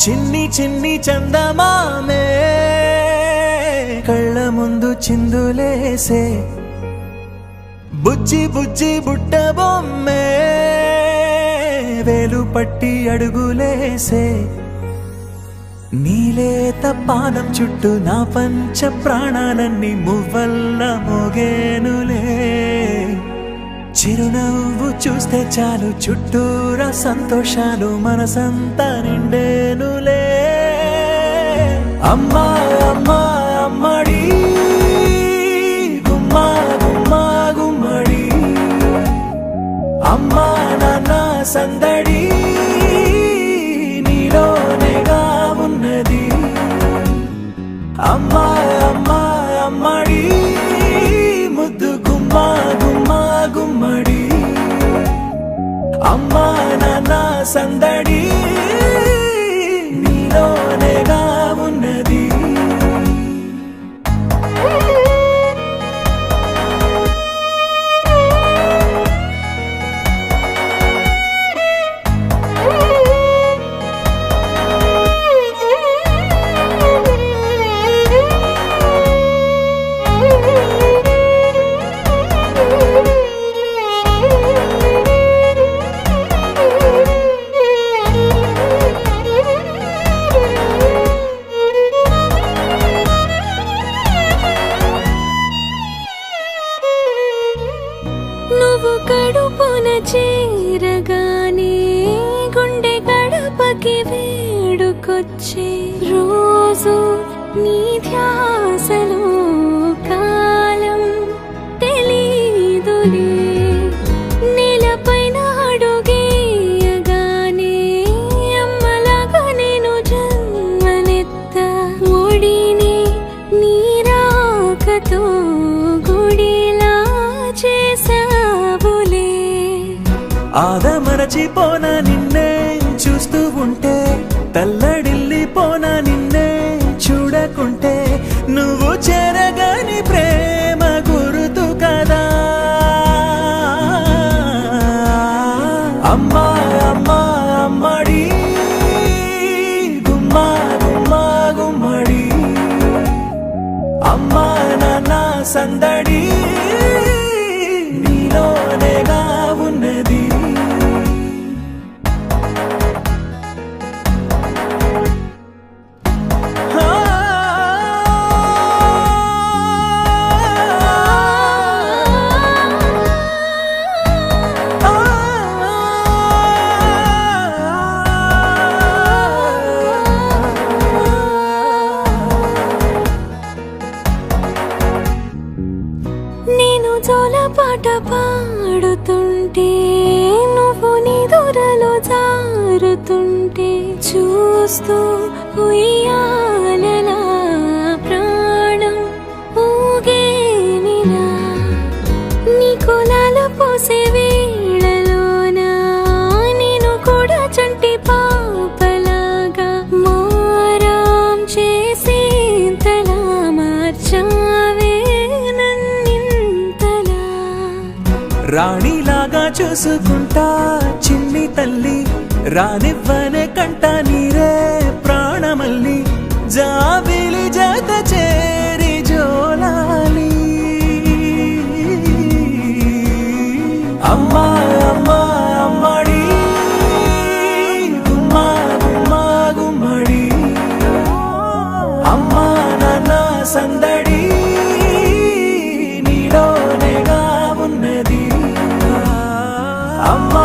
చిన్ని చిన్ని చందమామే కళ్ళ ముందు చిందులేసే బుజ్జి బుజ్జి బుట్ట బొమ్మే వేలు పట్టి అడుగులేసే నీలేత పానం చుట్టూ నా పంచ ప్రాణాలన్నీ మువ్వల్ల మోగేనులే చిరునవ్వు చూస్తే చాలు చుట్టూరా సంతోషాలు మనసంతా నిండేనులే అమ్మా అమ్మా అమ్మడి గుమ్మా గుమ్మా గుమ్మడి అమ్మా నాన్న సందడి నీలోనేగా ఉన్నది అమ్మా అమ్మా అమ్మడి ముద్దు గుమ్మా గుమ్మా గుమ్మడి అమ్మా నాన్న సందడి నీలోనేగా ఉన్నది నువ్వు కడుపున చేరగానే గుండె గడపకి వేడుకొచ్చే రోజు నీ ధ్యాసలో కాలం తెలీదులే నేలపైన అడుగేయగానే అమ్మలాగా నేను జన్మనెత్త ఒడిని నీ రాకతో గుడిలా చేసావులే ఆదమరచిపోనా నిన్నే చూస్తూ ఉంటే తల్లడిల్లిపోనా నిన్నే చూడకుంటే నువ్వు చెరగని ప్రేమ గురుతు కదా అమ్మా అమ్మా అమ్మడి గుమ్మా గుమ్మా గుమ్మడి అమ్మా నాన్న సందడి నీలోనేగా ఉన్నది నేను జోలపాట పాడుతుంటే నువ్వు నీ దూరలో జారుతుంటే చూస్తూ ఉయ్యాలలా ప్రాణం ఊగేనినా నీ కులాల పోసే వేళలోనా నేను కూడా చంటి పాపలాగా మారాం చేసేంతలా మార్చావే రాణిలాగా చూసుకుంటా చిన్ని తల్లి రానివ్వనే కంట నీరే ప్రాణమల్లి జాబిలి జత చేరి జోలాలి అమ్మా అమ్మా అమ్మడి గుమ్మా గుమ్మా గుమ్మడి అమ్మా నాన్న సందడి నీలోనేగా ఉన్నది అమ్మా